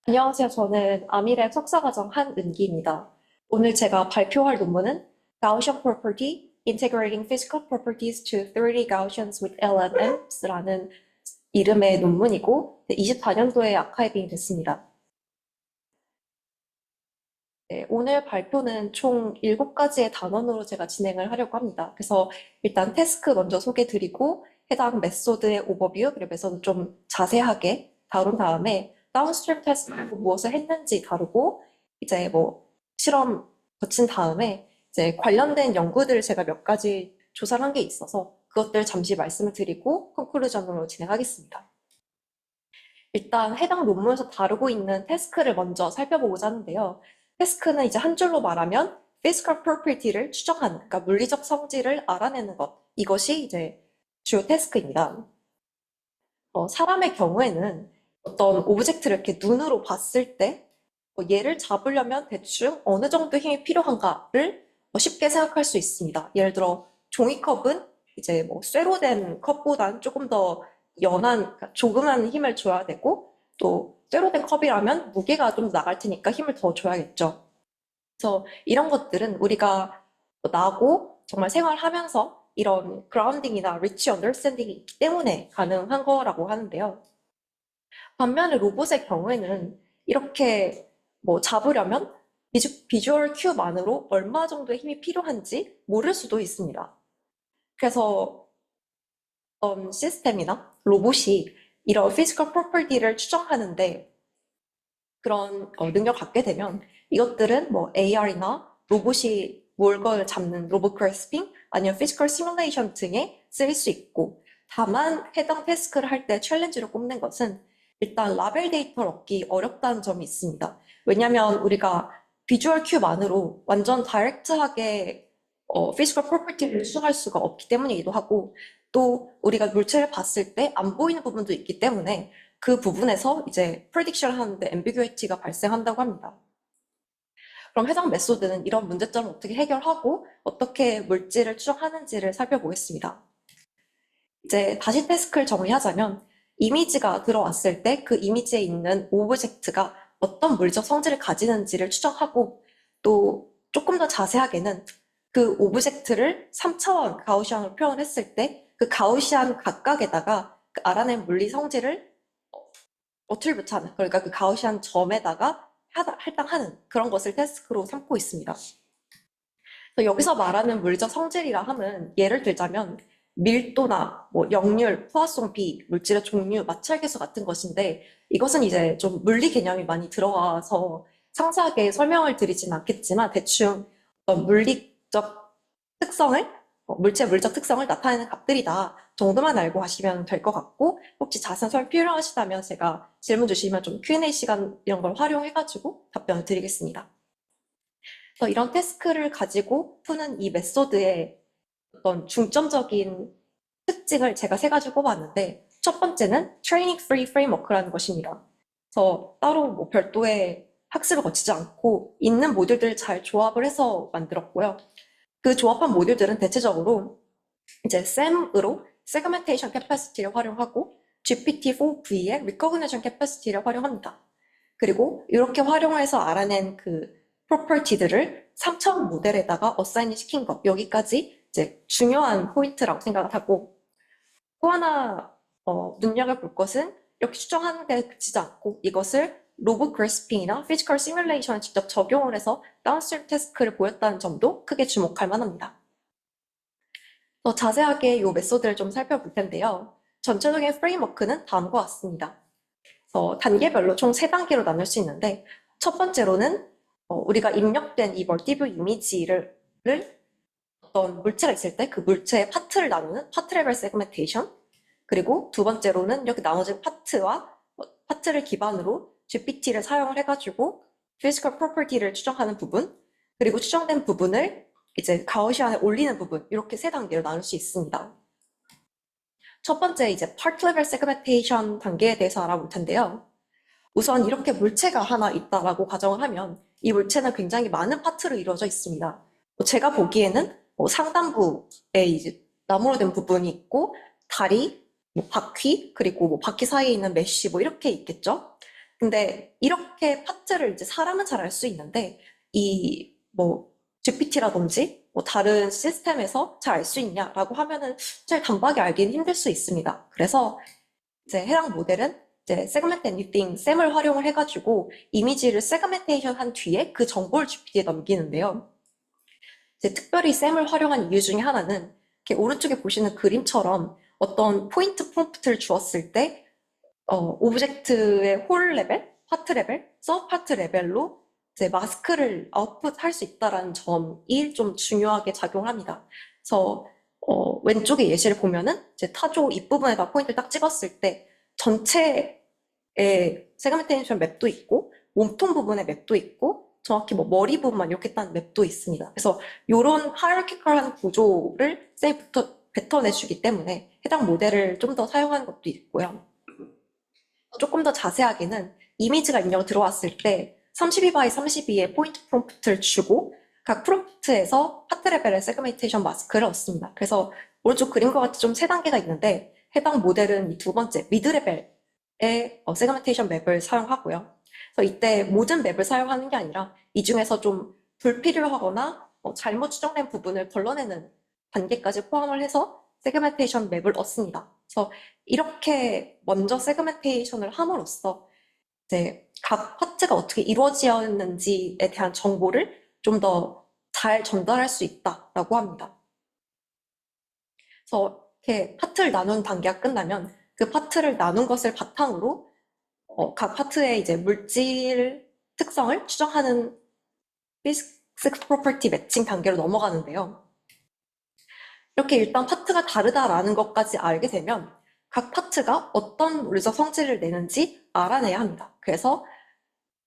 안녕하세요. 저는 아미랩 석사과정 한은기입니다. 오늘 제가 발표할 논문은 Gaussian Property Integrating Physical Properties to 3D Gaussians with LLMs라는 이름의 논문이고 24년도에 아카이빙 됐습니다. 네, 오늘 발표는 총 7가지의 단원으로 제가 진행을 하려고 합니다. 그래서 일단 태스크 먼저 소개드리고 해당 메소드의 오버뷰, 그리고 메소드 좀 자세하게 다룬 다음에 다운스트림 테스트로 무엇을 했는지 다루고 이제 뭐 실험 거친 다음에 이제 관련된 연구들을 제가 몇 가지 조사를 한 게 있어서 그것들 잠시 말씀을 드리고 컨클루전으로 진행하겠습니다. 일단 해당 논문에서 다루고 있는 태스크를 먼저 살펴보고자 하는데요. 태스크는 이제 한 줄로 말하면 physical property를 추정하는, 그러니까 물리적 성질을 알아내는 것. 이것이 이제 주요 태스크입니다. 사람의 경우에는 어떤 오브젝트를 이렇게 눈으로 봤을 때 얘를 잡으려면 대충 어느 정도 힘이 필요한가를 쉽게 생각할 수 있습니다. 예를 들어 종이컵은 이제 뭐 쇠로 된 컵보다는 조금 더 연한, 그러니까 조그만 힘을 줘야 되고 또 쇠로 된 컵이라면 무게가 좀 나갈 테니까 힘을 더 줘야겠죠. 그래서 이런 것들은 우리가 나고 정말 생활하면서 이런 그라운딩이나 리치 언더스탠딩이 있기 때문에 가능한 거라고 하는데요. 반면에 로봇의 경우에는 이렇게 뭐 잡으려면 비주얼 큐만으로 얼마 정도의 힘이 필요한지 모를 수도 있습니다. 그래서 어떤 시스템이나 로봇이 이런 피지컬 프로퍼티를 추정하는데 그런 능력을 갖게 되면 이것들은 뭐 AR이나 로봇이 물건을 잡는 로봇 그래스핑 아니면 피지컬 시뮬레이션 등에 쓰일 수 있고 다만 해당 태스크를 할 때 챌린지로 꼽는 것은 일단 라벨 데이터를 얻기 어렵다는 점이 있습니다. 왜냐하면 우리가 비주얼 큐만으로 완전 다이렉트하게 피지컬 프로퍼티를 추정할 수가 없기 때문이기도 하고 또 우리가 물체를 봤을 때 안 보이는 부분도 있기 때문에 그 부분에서 이제 프레딕션을 하는데 앰비규이티가 발생한다고 합니다. 그럼 해당 메소드는 이런 문제점을 어떻게 해결하고 어떻게 물질을 추정하는지를 살펴보겠습니다. 이제 다시 태스크를 정리하자면 이미지가 들어왔을 때 그 이미지에 있는 오브젝트가 어떤 물리적 성질을 가지는지를 추정하고 또 조금 더 자세하게는 그 오브젝트를 3차원 가우시안으로 표현했을 때 그 가우시안 각각에다가 그 알아낸 물리 성질을 어트리뷰트하는, 그러니까 그 가우시안 점에다가 할당하는 그런 것을 태스크로 삼고 있습니다. 여기서 말하는 물리적 성질이라 함은 예를 들자면 밀도나 뭐 역률, 포화성 비, 물질의 종류, 마찰계수 같은 것인데 이것은 이제 좀 물리 개념이 많이 들어가서 상세하게 설명을 드리진 않겠지만 대충 어떤 물리적 특성을 물체의 물리적 특성을 나타내는 값들이다 정도만 알고 가시면 될 것 같고 혹시 자세한 설명 필요하시다면 제가 질문 주시면 좀 Q&A 시간 이런 걸 활용해가지고 답변을 드리겠습니다. 이런 태스크를 가지고 푸는 이 메소드의 어떤 중점적인 특징을 제가 3가지 꼽았는데 첫 번째는 트레이닝 프리 프레임워크라는 것입니다. 그래서 따로 뭐 별도의 학습을 거치지 않고 있는 모듈들을 잘 조합을 해서 만들었고요. 그 조합한 모듈들은 대체적으로 이제 SAM으로 Segmentation Capacity를 활용하고 GPT-4V의 Recognition Capacity를 활용합니다. 그리고 이렇게 활용해서 알아낸 그 프로퍼티들을 3차원 모델에다가 어사인을 시킨 것, 여기까지 이제 중요한 포인트라고 생각을 하고 또 하나 눈여겨볼 것은 이렇게 추정하는 데 그치지 않고 이것을 로봇 그래스핑이나 피지컬 시뮬레이션에 직접 적용을 해서 다운스트림 태스크를 보였다는 점도 크게 주목할 만합니다. 더 자세하게 이 메소드를 좀 살펴볼 텐데요. 전체적인 프레임워크는 다음과 같습니다. 단계별로 총 3단계로 나눌 수 있는데 첫 번째로는 우리가 입력된 이 멀티뷰 이미지를 어떤 물체가 있을 때 그 물체의 파트를 나누는 파트 레벨 세그멘테이션, 그리고 두 번째로는 이렇게 나눠진 파트와 파트를 기반으로 GPT를 사용을 해가지고 피지컬 프로퍼티를 추정하는 부분, 그리고 추정된 부분을 이제 가우시안에 올리는 부분, 이렇게 3단계로 나눌 수 있습니다. 첫 번째 이제 파트 레벨 세그멘테이션 단계에 대해서 알아볼 텐데요. 우선 이렇게 물체가 하나 있다라고 가정을 하면 이 물체는 굉장히 많은 파트로 이루어져 있습니다. 제가 보기에는 상단부에 이제 나무로 된 부분이 있고 다리, 바퀴, 그리고 바퀴 사이에 있는 메쉬 이렇게 있겠죠. 근데 이렇게 파트를 이제 사람은 잘 알 수 있는데 이 뭐 GPT라든지 뭐 다른 시스템에서 잘 알 수 있냐라고 하면은 잘 단박에 알기는 힘들 수 있습니다. 그래서 이제 해당 모델은 이제 Segment Anything, 셈을 활용을 해가지고 이미지를 세그멘테이션 한 뒤에 그 정보를 GPT에 넘기는데요. 이제 특별히 셈을 활용한 이유 중에 하나는 이렇게 오른쪽에 보시는 그림처럼 어떤 포인트 프롬프트를 주었을 때 오브젝트의 홀 레벨, 파트 레벨, 서브 파트 레벨로 이제 마스크를 아웃풋할 수 있다는 점이 좀 중요하게 작용합니다. 그래서 왼쪽의 예시를 보면은 이제 타조 윗부분에다 포인트를 딱 찍었을 때 전체의 세그멘테이션 맵도 있고 몸통 부분의 맵도 있고 정확히 뭐 머리 부분만 이렇게 딴 맵도 있습니다. 그래서 이런 하이라키컬한 구조를 쌤이 뱉어내주기 때문에 해당 모델을 좀 더 사용하는 것도 있고요. 조금 더 자세하게는 이미지가 입력 들어왔을 때 32 x 32의 포인트 프롬프트를 주고 각 프롬프트에서 파트 레벨의 세그멘테이션 마스크를 얻습니다. 그래서 오른쪽 그림과 같이 좀 세 단계가 있는데 해당 모델은 이 두 번째 미드 레벨의 세그멘테이션 맵을 사용하고요. 그래서 이때 모든 맵을 사용하는 게 아니라 이 중에서 좀 불필요하거나 잘못 추정된 부분을 걸러내는 단계까지 포함을 해서 세그멘테이션 맵을 얻습니다. 그래서 이렇게 먼저 세그멘테이션을 함으로써 이제 각 파트가 어떻게 이루어지었는지에 대한 정보를 좀 더 잘 전달할 수 있다라고 합니다. 그래서 이렇게 파트를 나눈 단계가 끝나면 그 파트를 나눈 것을 바탕으로 각 파트의 이제 물질 특성을 추정하는 Physics Property 매칭 단계로 넘어가는데요. 이렇게 일단 파트가 다르다라는 것까지 알게 되면 각 파트가 어떤 물리적 성질을 내는지 알아내야 합니다. 그래서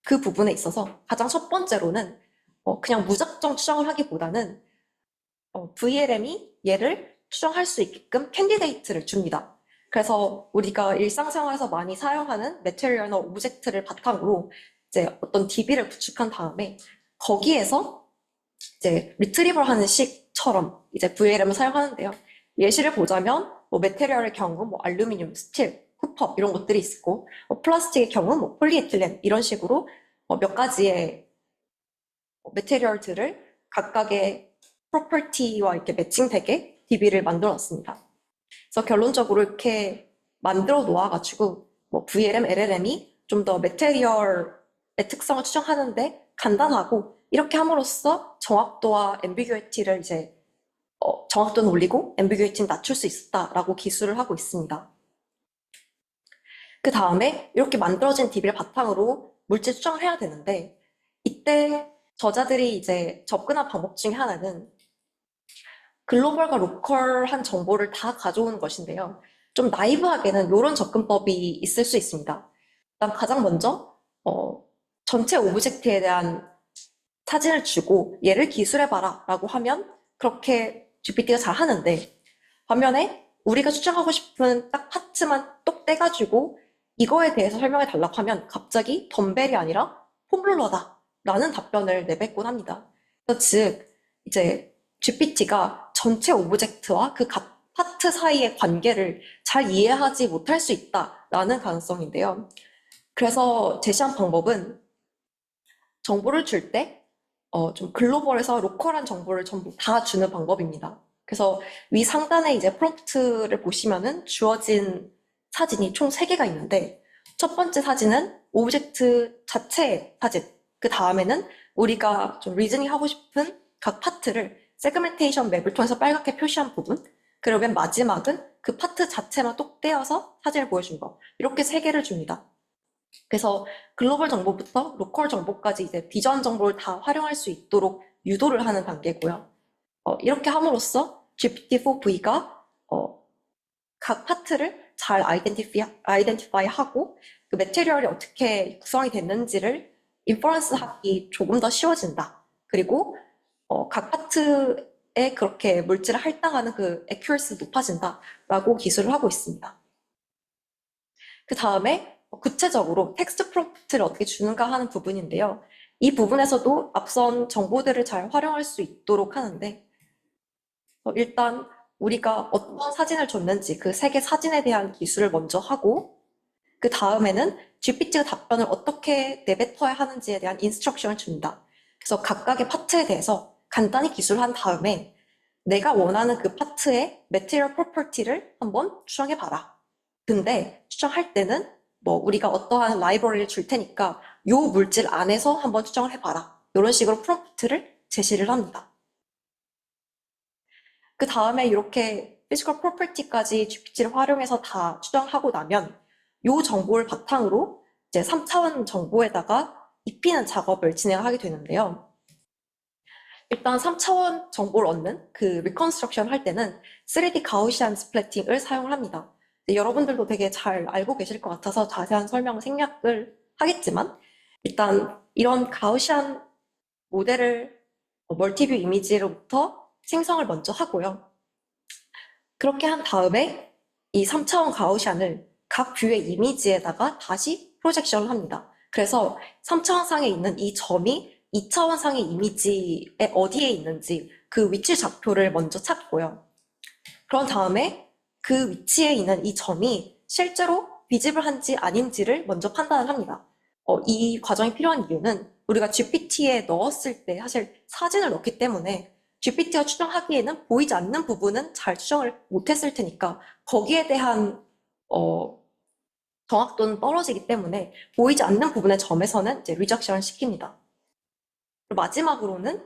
그 부분에 있어서 가장 첫 번째로는 그냥 무작정 추정을 하기보다는 VLM이 얘를 추정할 수 있게끔 캔디데이트를 줍니다. 그래서 우리가 일상생활에서 많이 사용하는 매테리얼이나 오브젝트를 바탕으로 이제 어떤 DB를 구축한 다음에 거기에서 이제 리트리버를 하는 식처럼 이제 VLM을 사용하는데요. 예시를 보자면 뭐 매테리얼의 경우 뭐 알루미늄, 스틸, 쿠퍼 이런 것들이 있고 플라스틱의 경우 뭐 폴리에틸렌 이런 식으로 몇 가지의 매테리얼들을 각각의 프로퍼티와 이렇게 매칭되게 DB를 만들어 놨습니다. 그래서 결론적으로 이렇게 만들어 놓아가지고 뭐 VLM, LLM이 좀 더 매테리얼의 특성을 추정하는데 간단하고 이렇게 함으로써 정확도와 앰비규이티를 이제 정확도는 올리고 앰비규이티는 낮출 수 있었다라고 기술을 하고 있습니다. 그 다음에 이렇게 만들어진 DB를 바탕으로 물질 추정을 해야 되는데 이때 저자들이 이제 접근한 방법 중에 하나는 글로벌과 로컬한 정보를 다 가져오는 것인데요. 좀 나이브하게는 이런 접근법이 있을 수 있습니다. 일단 가장 먼저 전체 오브젝트에 대한 사진을 주고 얘를 기술해봐라 라고 하면 그렇게 GPT가 잘 하는데 반면에 우리가 추정하고 싶은 딱 파트만 똑 떼가지고 이거에 대해서 설명해 달라고 하면 갑자기 덤벨이 아니라 폼롤러다 라는 답변을 내뱉곤 합니다. 즉 이제 GPT가 전체 오브젝트와 그 각 파트 사이의 관계를 잘 이해하지 못할 수 있다라는 가능성인데요. 그래서 제시한 방법은 정보를 줄 때 좀 글로벌에서 로컬한 정보를 전부 다 주는 방법입니다. 그래서 위 상단에 이제 프롬프트를 보시면은 주어진 사진이 총 3개가 있는데 첫 번째 사진은 오브젝트 자체의 사진, 그 다음에는 우리가 좀 리즈닝 하고 싶은 각 파트를 세그멘테이션 맵을 통해서 빨갛게 표시한 부분, 그리고 맨 마지막은 그 파트 자체만 똑 떼어서 사진을 보여준 거. 이렇게 3개를 줍니다. 그래서 글로벌 정보부터 로컬 정보까지 이제 비전 정보를 다 활용할 수 있도록 유도를 하는 단계고요. 이렇게 함으로써 GPT-4V가 각 파트를 잘 아이덴티파이하고 그 매테리얼이 어떻게 구성이 됐는지를 인퍼런스 하기 조금 더 쉬워진다. 그리고 각 파트에 그렇게 물질을 할당하는 그 액큐러시 높아진다라고 기술을 하고 있습니다. 그 다음에 구체적으로 텍스트 프롬프트를 어떻게 주는가 하는 부분인데요. 이 부분에서도 앞선 정보들을 잘 활용할 수 있도록 하는데 일단 우리가 어떤 사진을 줬는지 그 3개 사진에 대한 기술을 먼저 하고 그 다음에는 GPT가 답변을 어떻게 내뱉어야 하는지에 대한 인스트럭션을 준다. 그래서 각각의 파트에 대해서 간단히 기술한 다음에 내가 원하는 그 파트의 material property를 한번 추정해봐라. 근데 추정할 때는 뭐 우리가 어떠한 라이브러리를 줄 테니까 요 물질 안에서 한번 추정을 해봐라. 이런 식으로 프롬프트를 제시를 합니다. 그 다음에 이렇게 physical property까지 GPT를 활용해서 다 추정하고 나면 요 정보를 바탕으로 이제 3차원 정보에다가 입히는 작업을 진행하게 되는데요. 일단 3차원 정보를 얻는 그 리컨스트럭션 할 때는 3D 가우시안 스플래팅을 사용을 합니다. 여러분들도 되게 잘 알고 계실 것 같아서 자세한 설명 생략을 하겠지만 일단 이런 가우시안 모델을 멀티뷰 이미지로부터 생성을 먼저 하고요. 그렇게 한 다음에 이 3차원 가우시안을 각 뷰의 이미지에다가 다시 프로젝션을 합니다. 그래서 3차원 상에 있는 이 점이 2차원 상의 이미지에 어디에 있는지 그 위치 좌표를 먼저 찾고요. 그런 다음에 그 위치에 있는 이 점이 실제로 비지블한지 아닌지를 먼저 판단을 합니다. 이 과정이 필요한 이유는 우리가 GPT에 넣었을 때 사실 사진을 넣기 때문에 GPT가 추정하기에는 보이지 않는 부분은 잘 추정을 못했을 테니까 거기에 대한 정확도는 떨어지기 때문에 보이지 않는 부분의 점에서는 이제 리젝션을 시킵니다. 그리고 마지막으로는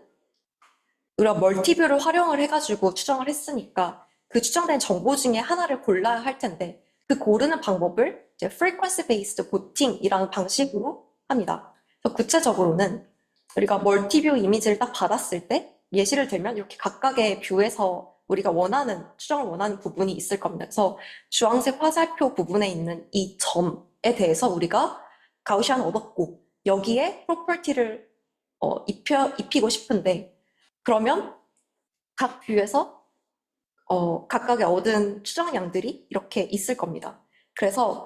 우리가 멀티뷰를 활용을 해가지고 추정을 했으니까 그 추정된 정보 중에 하나를 골라야 할 텐데 그 고르는 방법을 이제 frequency based voting이라는 방식으로 합니다. 그래서 구체적으로는 우리가 멀티뷰 이미지를 딱 받았을 때 예시를 들면 이렇게 각각의 뷰에서 우리가 추정을 원하는 부분이 있을 겁니다. 그래서 주황색 화살표 부분에 있는 이 점에 대해서 우리가 가우시안을 얻었고 여기에 프로퍼티를 입히고 싶은데 그러면 각 뷰에서 각각의 얻은 추정량들이 이렇게 있을 겁니다. 그래서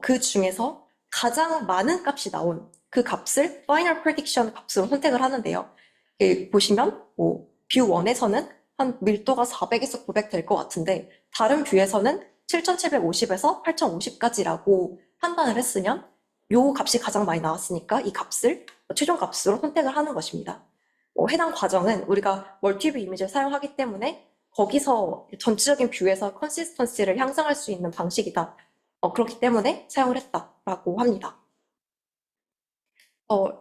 그 중에서 가장 많은 값이 나온 그 값을 Final Prediction 값으로 선택을 하는데요. 보시면 뭐 뷰 1에서는 한 밀도가 400에서 900 될 것 같은데 다른 뷰에서는 7750에서 8050까지라고 판단을 했으면 요 값이 가장 많이 나왔으니까 이 값을 최종 값으로 선택을 하는 것입니다. 해당 과정은 우리가 멀티뷰 이미지를 사용하기 때문에 거기서 전체적인 뷰에서 컨시스턴시를 향상할 수 있는 방식이다. 그렇기 때문에 사용을 했다라고 합니다.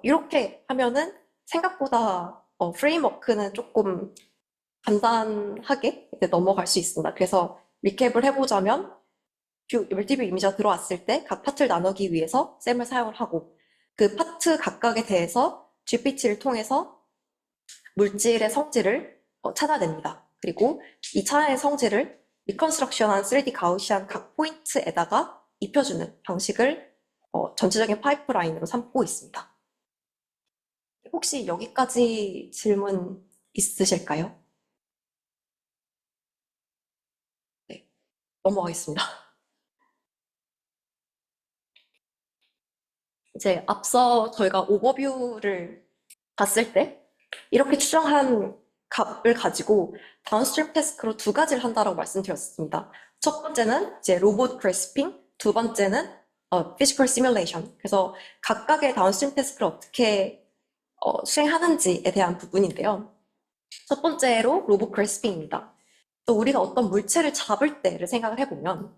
이렇게 하면은 생각보다 프레임워크는 조금 간단하게 이제 넘어갈 수 있습니다. 그래서 리캡을 해보자면 멀티뷰 이미지가 들어왔을 때 각 파트를 나누기 위해서 셈을 사용을 하고 그 파트 각각에 대해서 GPT를 통해서 물질의 성질을 찾아냅니다. 그리고 이 차량의 성질을 리컨스트럭션한 3D 가우시안 각 포인트에다가 입혀주는 방식을 전체적인 파이프라인으로 삼고 있습니다. 혹시 여기까지 질문 있으실까요? 네, 넘어가겠습니다. 이제 앞서 저희가 오버뷰를 봤을 때 이렇게 추정한 값을 가지고 다운스트림 태스크로 두 가지를 한다라고 말씀드렸습니다. 첫 번째는 이제 로봇 그래스핑, 두 번째는 피지컬 시뮬레이션. 그래서 각각의 다운스트림 태스크를 어떻게 수행하는지에 대한 부분인데요. 첫 번째로 로봇 그래스핑입니다. 또 우리가 어떤 물체를 잡을 때를 생각을 해보면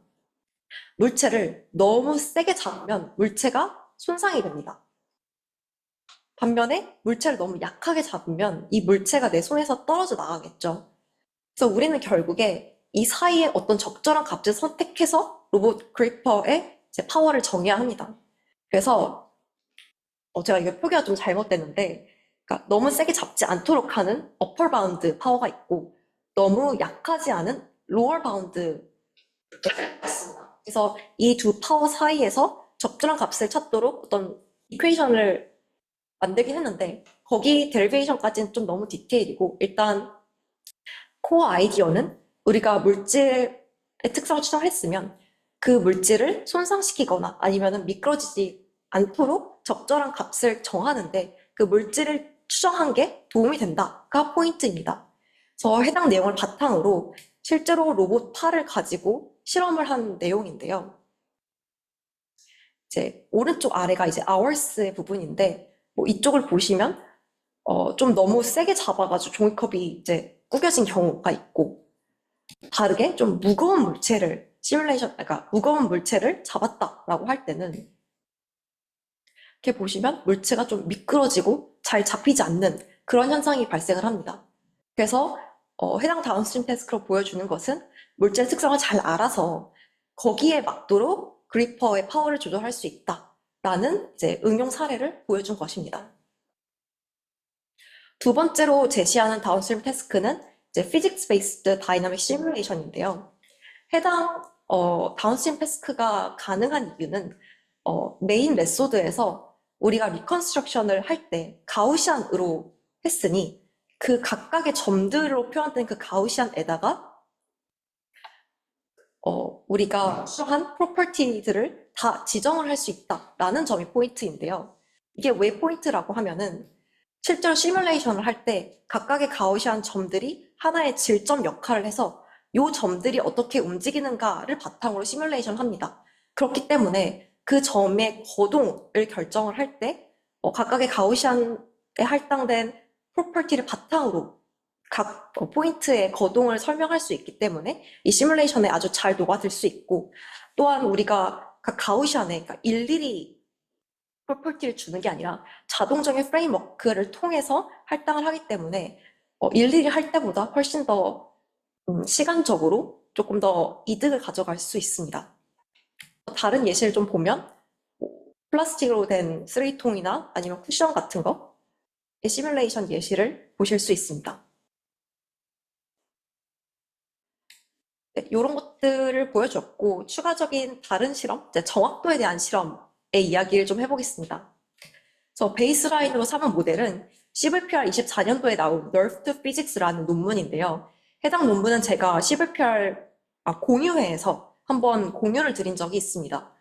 물체를 너무 세게 잡으면 물체가 손상이 됩니다. 반면에 물체를 너무 약하게 잡으면 이 물체가 내 손에서 떨어져 나가겠죠. 그래서 우리는 결국에 이 사이에 어떤 적절한 값을 선택해서 로봇 그리퍼의 파워를 정해야 합니다. 그래서 제가 이거 표기가 좀 잘못됐는데 그러니까 너무 세게 잡지 않도록 하는 어퍼 바운드 파워가 있고 너무 약하지 않은 로어 바운드 있습니다. 그래서 이 두 파워 사이에서 적절한 값을 찾도록 어떤 이퀘이션을 만들긴 했는데 거기 데리베이션까지는 좀 너무 디테일이고 일단 코어 아이디어는 우리가 물질의 특성을 추정했으면 그 물질을 손상시키거나 아니면 미끄러지지 않도록 적절한 값을 정하는데 그 물질을 추정한 게 도움이 된다가 포인트입니다. 그래서 해당 내용을 바탕으로 실제로 로봇 팔을 가지고 실험을 한 내용인데요. 이제 오른쪽 아래가 이제 hours의 부분인데 뭐 이쪽을 보시면 좀 너무 세게 잡아가지고 종이컵이 이제 구겨진 경우가 있고 다르게 좀 무거운 물체를 그러니까 무거운 물체를 잡았다라고 할 때는 이렇게 보시면 물체가 좀 미끄러지고 잘 잡히지 않는 그런 현상이 발생을 합니다. 그래서 해당 다운스트림 태스크로 보여주는 것은 물체의 특성을 잘 알아서 거기에 맞도록 그리퍼의 파워를 조절할 수 있다라는 이제 응용 사례를 보여준 것입니다. 두 번째로 제시하는 다운스트림 태스크는 이제 Physics Based Dynamic Simulation인데요. 해당 다운스트림 태스크가 가능한 이유는 메인 메소드에서 우리가 리컨스트럭션을 할 때 가우시안으로 했으니 그 각각의 점들로 표현된 그 가우시안에다가 우리가 한 프로퍼티들을 다 지정을 할 수 있다라는 점이 포인트인데요. 이게 왜 포인트라고 하면은 실제로 시뮬레이션을 할 때 각각의 가우시안 점들이 하나의 질점 역할을 해서 이 점들이 어떻게 움직이는가를 바탕으로 시뮬레이션을 합니다. 그렇기 때문에 그 점의 거동을 결정을 할 때 각각의 가우시안에 할당된 프로퍼티를 바탕으로 각 포인트의 거동을 설명할 수 있기 때문에 이 시뮬레이션에 아주 잘 녹아들 수 있고 또한 우리가 각 가우시안에 그러니까 일일이 프로퍼티를 주는 게 아니라 자동적인 프레임워크를 통해서 할당을 하기 때문에 일일이 할 때보다 훨씬 더 시간적으로 조금 더 이득을 가져갈 수 있습니다. 다른 예시를 좀 보면 플라스틱으로 된 쓰레기통이나 아니면 쿠션 같은 거의 시뮬레이션 예시를 보실 수 있습니다. 네, 이런 것들을 보여줬고 추가적인 다른 실험, 정확도에 대한 실험의 이야기를 좀 해보겠습니다. 그래서 베이스라인으로 삼은 모델은 CVPR 24년도에 나온 Nerve to Physics라는 논문인데요. 해당 논문은 제가 CVPR 공유회에서 한번 공유를 드린 적이 있습니다.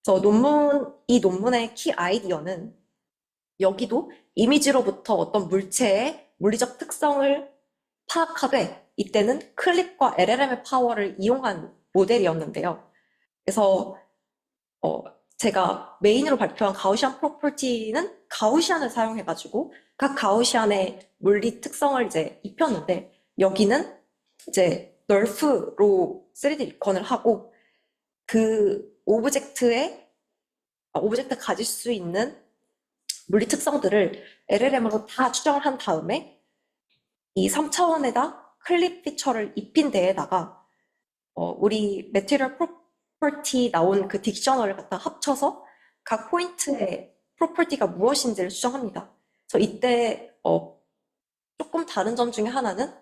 그래서 이 논문의 키 아이디어는 여기도 이미지로부터 어떤 물체의 물리적 특성을 파악하되 이때는 클립과 LLM의 파워를 이용한 모델이었는데요. 그래서 제가 메인으로 발표한 가우시안 프로퍼티는 가우시안을 사용해가지고 각 가우시안의 물리 특성을 이제 입혔는데 여기는 이제 널프로 3D 리컨을 하고 그 오브젝트가 가질 수 있는 물리 특성들을 LLM으로 다 추정을 한 다음에 이 3차원에다 클립 피처를 입힌 데에다가 우리 매티리얼 프로퍼티 나온 그 딕셔너를 갖다 합쳐서 각 포인트의 프로퍼티가 무엇인지를 추정합니다. 그래서 이때 조금 다른 점 중에 하나는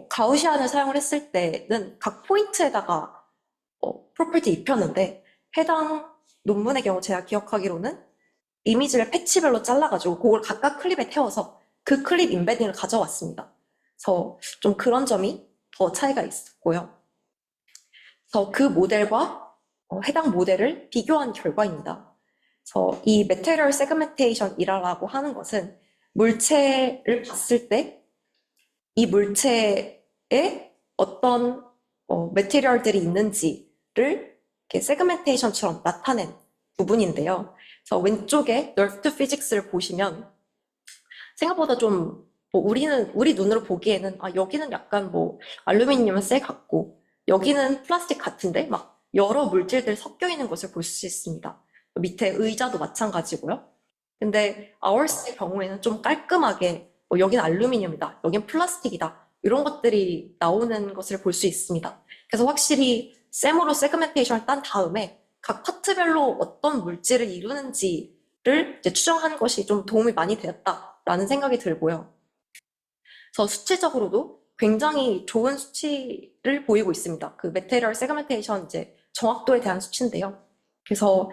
가우시안을 사용을 했을 때는 각 포인트에다가 프로퍼티 입혔는데 해당 논문의 경우 제가 기억하기로는 이미지를 패치별로 잘라가지고 그걸 각각 클립에 태워서 그 클립 인베딩을 가져왔습니다. 그래서 좀 그런 점이 더 차이가 있었고요. 그래서 그 모델과 해당 모델을 비교한 결과입니다. 그래서 이 Material Segmentation이라고 하는 것은 물체를 봤을 때 이 물체에 어떤 메테리얼들이 있는지를 이렇게 세그멘테이션처럼 나타낸 부분인데요. 그래서 왼쪽에 Nerve to Physics를 보시면 생각보다 좀 우리 눈으로 보기에는 여기는 약간 알루미늄은 쇠 같고 여기는 플라스틱 같은데 막 여러 물질들이 섞여 있는 것을 볼 수 있습니다. 밑에 의자도 마찬가지고요. 근데 아워스의 경우에는 좀 깔끔하게 여기는 알루미늄이다, 여기는 플라스틱이다 이런 것들이 나오는 것을 볼 수 있습니다. 그래서 확실히 셈으로 세그멘테이션을 딴 다음에 각 파트별로 어떤 물질을 이루는지를 이제 추정하는 것이 좀 도움이 많이 되었다라는 생각이 들고요. 그래서 수치적으로도 굉장히 좋은 수치를 보이고 있습니다. 그 메테리얼 세그멘테이션 이제 정확도에 대한 수치인데요. 그래서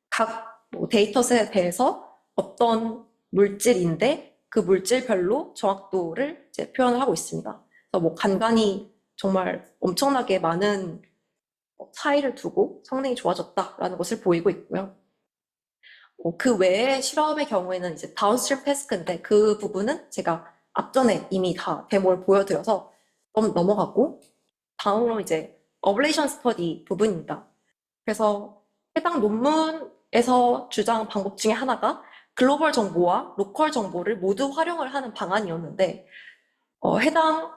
각 데이터셋에 대해서 어떤 물질인데 그 물질별로 정확도를 이제 표현을 하고 있습니다. 그래서 간간히 정말 엄청나게 많은 차이를 두고 성능이 좋아졌다라는 것을 보이고 있고요. 그 외의 실험의 경우에는 이제 다운스트림 태스크인데 그 부분은 제가 앞전에 이미 다 데모를 보여드려서 넘어가고 다음으로 이제 어블레이션 스터디 부분입니다. 그래서 해당 논문 에서 주장 방법 중에 하나가 글로벌 정보와 로컬 정보를 모두 활용을 하는 방안이었는데, 해당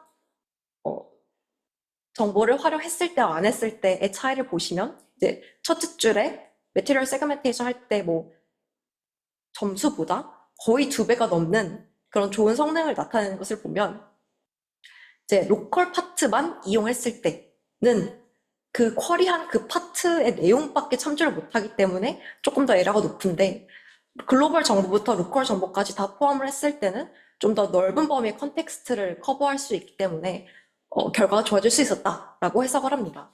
정보를 활용했을 때와 안 했을 때의 차이를 보시면, 이제 첫째 줄에 매티리얼 세그멘테이션 할 때 뭐 점수보다 거의 2배가 넘는 그런 좋은 성능을 나타내는 것을 보면, 이제 로컬 파트만 이용했을 때는 그 쿼리한 그 파트의 내용밖에 참조를 못하기 때문에 조금 더 에러가 높은데, 글로벌 정보부터 로컬 정보까지 다 포함을 했을 때는 좀 더 넓은 범위의 컨텍스트를 커버할 수 있기 때문에 결과가 좋아질 수 있었다라고 해석을 합니다.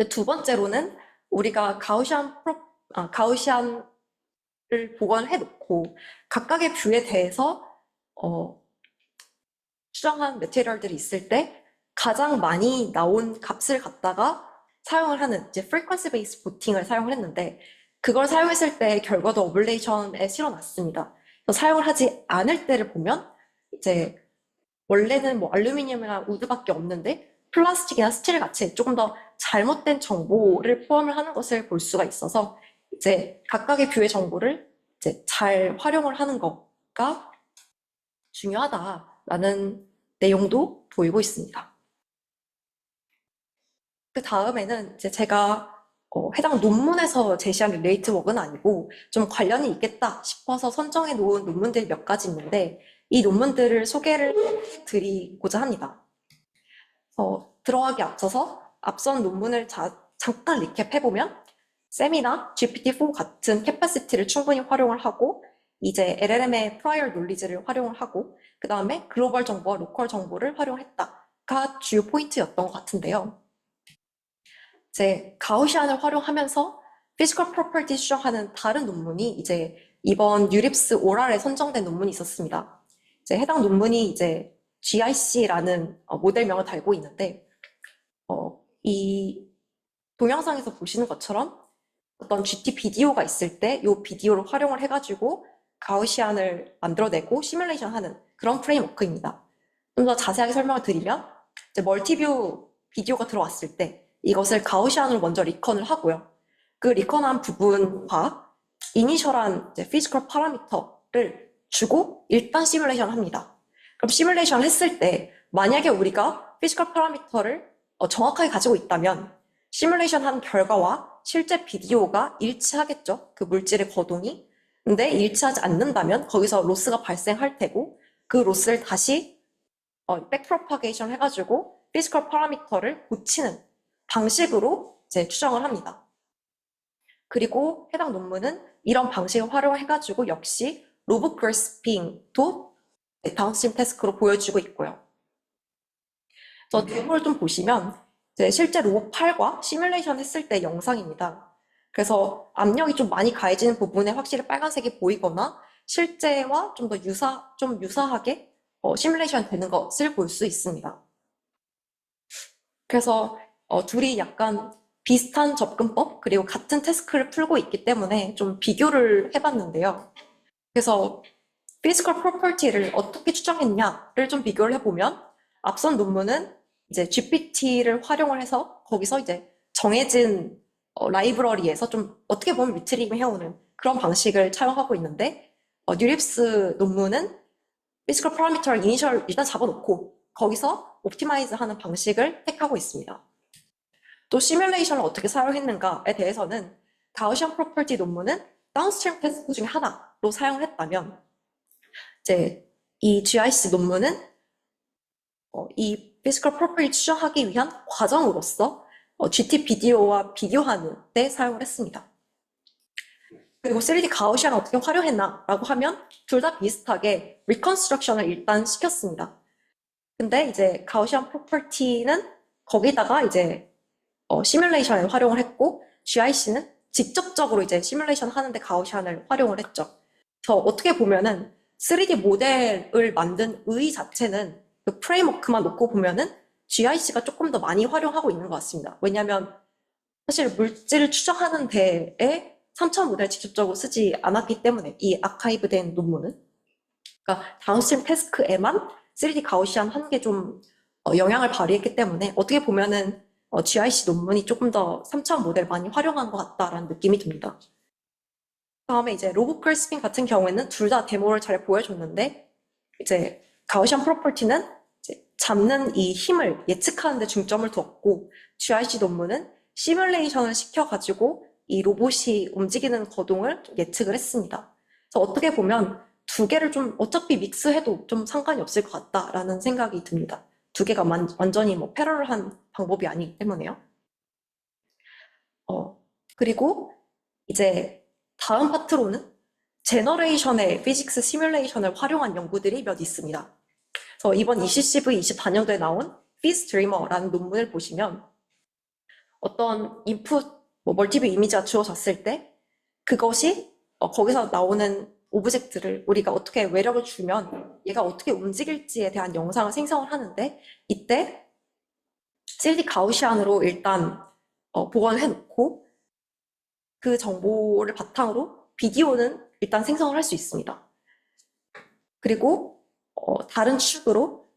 두 번째로는 우리가 가우시안을 복원해 놓고 각각의 뷰에 대해서 추정한 매테리얼들이 있을 때 가장 많이 나온 값을 갖다가 사용을 하는 이제 frequency based voting을 사용을 했는데, 그걸 사용했을 때 결과도 어블레이션에 실어놨습니다. 사용을 하지 않을 때를 보면 이제 원래는 뭐 알루미늄이나 우드밖에 없는데 플라스틱이나 스틸 같이 조금 더 잘못된 정보를 포함을 하는 것을 볼 수가 있어서, 이제 각각의 뷰의 정보를 이제 잘 활용을 하는 거가 중요하다라는 내용도 보이고 있습니다. 그 다음에는 이제 제가 해당 논문에서 제시한 릴레이트 웍은 아니고 좀 관련이 있겠다 싶어서 선정해 놓은 논문들이 몇 가지 있는데, 이 논문들을 소개를 드리고자 합니다. 들어가기 앞서서 앞선 논문을 잠깐 리캡해보면, 셈이나 GPT-4 같은 캐파시티를 충분히 활용을 하고, 이제 LLM의 prior knowledge를 활용을 하고, 그 다음에 글로벌 정보와 로컬 정보를 활용했다가 주요 포인트였던 것 같은데요. 이제 가우시안을 활용하면서 피지컬 프로퍼티 추정하는 다른 논문이 이제 이번 유립스 오랄에 선정된 논문이 있었습니다. 이제 해당 논문이 이제 GIC라는 모델명을 달고 있는데, 이 동영상에서 보시는 것처럼 어떤 GT 비디오가 있을 때 이 비디오를 활용을 해가지고 가우시안을 만들어내고 시뮬레이션하는 그런 프레임워크입니다. 좀 더 자세하게 설명을 드리면, 이제 멀티뷰 비디오가 들어왔을 때 이것을 가우시안으로 먼저 리컨을 하고요. 그 리컨한 부분과 이니셜한 피지컬 파라미터를 주고 일단 시뮬레이션을 합니다. 그럼 시뮬레이션을 했을 때 만약에 우리가 피지컬 파라미터를 정확하게 가지고 있다면 시뮬레이션 한 결과와 실제 비디오가 일치하겠죠. 그 물질의 거동이. 근데 일치하지 않는다면 거기서 로스가 발생할 테고, 그 로스를 다시 백프로파게이션 해가지고 피지컬 파라미터를 고치는 방식으로 이제 추정을 합니다. 그리고 해당 논문은 이런 방식을 활용해가지고 역시 로브 그래스핑도 다운스트림 태스크로 보여주고 있고요. 저 데모를 좀 보시면 이제 실제 로봇 8과 시뮬레이션 했을 때 영상입니다. 그래서 압력이 좀 많이 가해지는 부분에 확실히 빨간색이 보이거나 실제와 좀 더 유사하게 시뮬레이션 되는 것을 볼 수 있습니다. 그래서 둘이 약간 비슷한 접근법 그리고 같은 태스크를 풀고 있기 때문에 좀 비교를 해봤는데요. 그래서 피지컬 프로퍼티를 어떻게 추정했냐를 좀 비교를 해보면, 앞선 논문은 이제 GPT를 활용을 해서 거기서 이제 정해진 라이브러리에서 좀 어떻게 보면 리트리빙 해오는 그런 방식을 차용하고 있는데, 뉴립스 논문은 피지컬 파라미터를 이니셜 일단 잡아놓고 거기서 옵티마이즈 하는 방식을 택하고 있습니다. 또 시뮬레이션을 어떻게 사용했는가에 대해서는 가우시안 프로퍼티 논문은 다운스트림 테스트 중에 하나로 사용을 했다면, 이제 이 GIC 논문은 이 피지컬 프로퍼티 추정하기 위한 과정으로서 GT 비디오와 비교하는 데 사용을 했습니다. 그리고 3D 가우시안을 어떻게 활용했나라고 하면 둘 다 비슷하게 리컨스트럭션을 일단 시켰습니다. 근데 이제 가우시안 프로퍼티는 거기다가 이제 시뮬레이션을 활용을 했고, GIC는 직접적으로 이제 시뮬레이션 하는데 가우시안을 활용을 했죠. 그래서 어떻게 보면은 3D 모델을 만든 의 자체는 그 프레임워크만 놓고 보면은 GIC가 조금 더 많이 활용하고 있는 것 같습니다. 왜냐하면 사실 물질을 추정하는 데에 3차 모델을 직접적으로 쓰지 않았기 때문에, 이 아카이브된 논문은. 그러니까 다운스트림 태스크에만 3D 가우시안 한 게 좀 영향을 발휘했기 때문에 어떻게 보면은 GIC 논문이 조금 더 3차원 모델을 많이 활용한 것 같다라는 느낌이 듭니다. 다음에 이제 로봇 크리스핑 같은 경우에는 둘 다 데모를 잘 보여줬는데, 이제 가우시안 프로퍼티는 이제 잡는 이 힘을 예측하는 데 중점을 두었고, GIC 논문은 시뮬레이션을 시켜가지고 이 로봇이 움직이는 거동을 예측을 했습니다. 그래서 어떻게 보면 두 개를 좀 어차피 믹스해도 좀 상관이 없을 것 같다라는 생각이 듭니다. 두 개가 완전히 뭐 패러럴한 방법이 아니기 때문에요. 그리고 이제 다음 파트로는 제너레이션의 피직스 시뮬레이션을 활용한 연구들이 몇 있습니다. 그래서 이번 ECCV 24년도에 나온 피스드리머라는 논문을 보시면 어떤 인풋, 멀티뷰 이미지가 주어졌을 때 그것이 거기서 나오는 오브젝트를 우리가 어떻게 외력을 주면 얘가 어떻게 움직일지에 대한 영상을 생성을 하는데, 이때 3D 가우시안으로 일단 복원을 해놓고 그 정보를 바탕으로 비디오는 일단 생성을 할 수 있습니다. 그리고 다른 축으로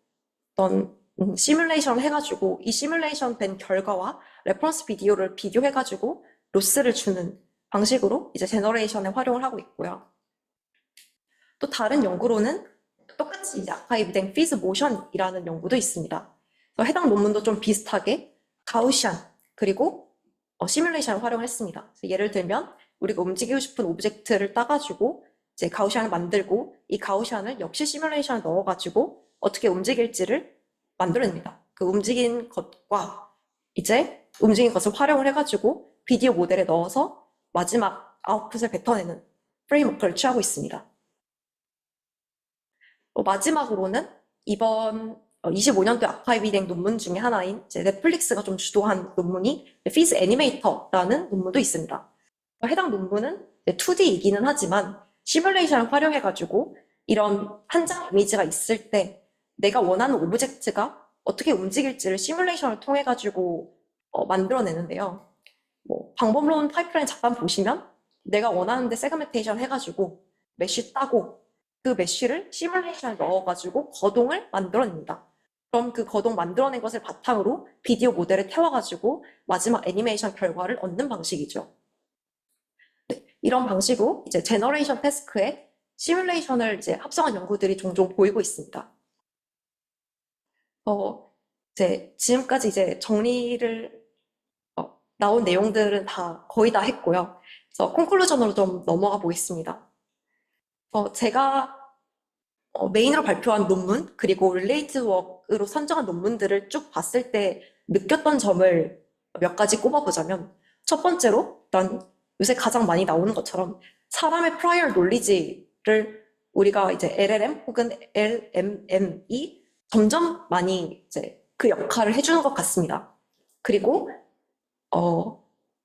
어떤 시뮬레이션을 해가지고 이 시뮬레이션 된 결과와 레퍼런스 비디오를 비교해가지고 로스를 주는 방식으로 이제 제너레이션에 활용을 하고 있고요. 또 다른 연구로는 똑같이 이제 아카이브된 피즈 모션이라는 연구도 있습니다. 그래서 해당 논문도 좀 비슷하게 가우시안 그리고 시뮬레이션을 활용했습니다. 그래서 예를 들면 우리가 움직이고 싶은 오브젝트를 따가지고 이제 가우시안을 만들고 이 가우시안을 역시 시뮬레이션에 넣어가지고 어떻게 움직일지를 만들어냅니다. 그 움직인 것과 이제 움직인 것을 활용을 해가지고 비디오 모델에 넣어서 마지막 아웃풋을 뱉어내는 프레임워크를 취하고 있습니다. 마지막으로는 이번 25년도에 아카이브된 논문 중에 하나인 이제 넷플릭스가 좀 주도한 논문이 피즈 애니메이터라는 논문도 있습니다. 해당 논문은 2D이기는 하지만 시뮬레이션을 활용해가지고 이런 한 장 이미지가 있을 때 내가 원하는 오브젝트가 어떻게 움직일지를 시뮬레이션을 통해가지고 만들어내는데요. 방법론 파이프라인 잠깐 보시면 내가 원하는데 세그멘테이션 해가지고 메쉬 따고 그 메쉬를 시뮬레이션에 넣어가지고 거동을 만들어냅니다. 그럼 그 거동 만들어낸 것을 바탕으로 비디오 모델에 태워가지고 마지막 애니메이션 결과를 얻는 방식이죠. 네, 이런 방식으로 이제 제너레이션 태스크에 시뮬레이션을 이제 합성한 연구들이 종종 보이고 있습니다. 이제 지금까지 이제 정리를 나온 내용들은 거의 다 했고요. 그래서 콘클루전으로 좀 넘어가 보겠습니다. 제가 메인으로 발표한 논문 그리고 릴레이티드 워크로 선정한 논문들을 쭉 봤을 때 느꼈던 점을 몇 가지 꼽아보자면, 첫 번째로 일단 요새 가장 많이 나오는 것처럼 사람의 prior knowledge를 우리가 이제 LLM 혹은 LMM이 점점 많이 이제 그 역할을 해주는 것 같습니다. 그리고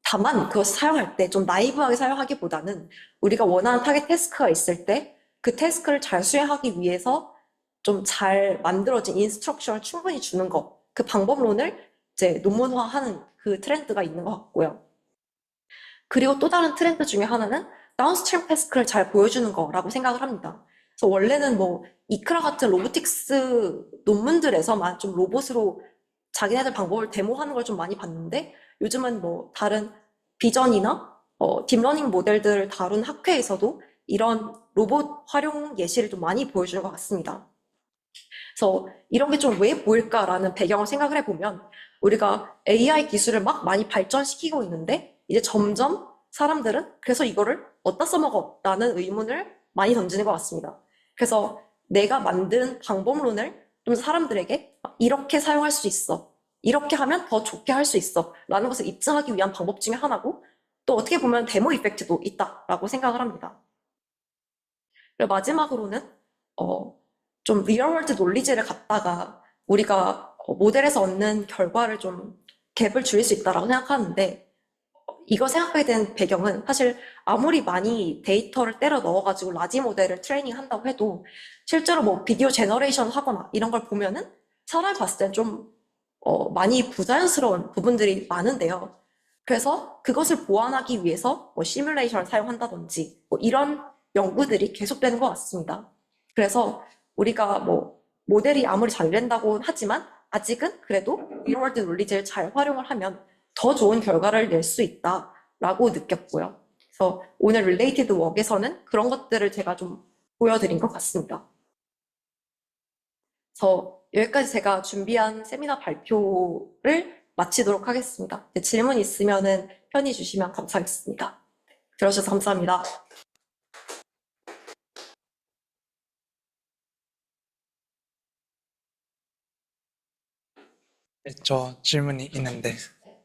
다만 그것을 사용할 때 좀 나이브하게 사용하기보다는 우리가 원하는 타겟 태스크가 있을 때 그 태스크를 잘 수행하기 위해서 좀 잘 만들어진 인스트럭션을 충분히 주는 것, 그 방법론을 이제 논문화하는 그 트렌드가 있는 것 같고요. 그리고 또 다른 트렌드 중에 하나는 다운스트림 태스크를 잘 보여주는 거라고 생각을 합니다. 그래서 원래는 이크라 같은 로보틱스 논문들에서만 좀 로봇으로 자기네들 방법을 데모하는 걸 좀 많이 봤는데, 요즘은 다른 비전이나 딥러닝 모델들을 다룬 학회에서도 이런 로봇 활용 예시를 좀 많이 보여주는 것 같습니다. 그래서 이런 게 좀 왜 보일까라는 배경을 생각을 해보면, 우리가 AI 기술을 막 많이 발전시키고 있는데 이제 점점 사람들은 그래서 이거를 어디다 써먹어? 라는 의문을 많이 던지는 것 같습니다. 그래서 내가 만든 방법론을 좀 사람들에게 이렇게 사용할 수 있어, 이렇게 하면 더 좋게 할 수 있어 라는 것을 입증하기 위한 방법 중에 하나고, 또 어떻게 보면 데모 이펙트도 있다라고 생각을 합니다. 그리고 마지막으로는 좀 리얼월드 논리지를 갖다가 우리가 모델에서 얻는 결과를 좀 갭을 줄일 수 있다라고 생각하는데, 이거 생각하게 된 배경은 사실 아무리 많이 데이터를 때려 넣어가지고 라지 모델을 트레이닝 한다고 해도 실제로 비디오 제너레이션 하거나 이런 걸 보면은 사람이 봤을 땐 좀 많이 부자연스러운 부분들이 많은데요. 그래서 그것을 보완하기 위해서 시뮬레이션을 사용한다든지 이런 연구들이 계속되는 것 같습니다. 그래서 우리가 모델이 아무리 잘 된다고 하지만 아직은 그래도 리얼월드 논리제를 잘 활용을 하면 더 좋은 결과를 낼 수 있다라고 느꼈고요. 그래서 오늘 릴레이티드 웍에서는 그런 것들을 제가 좀 보여드린 것 같습니다. 그래서 여기까지 제가 준비한 세미나 발표를 마치도록 하겠습니다. 질문 있으면은 편히 주시면 감사하겠습니다. 들어주셔서 감사합니다. 네, 저 질문이 있는데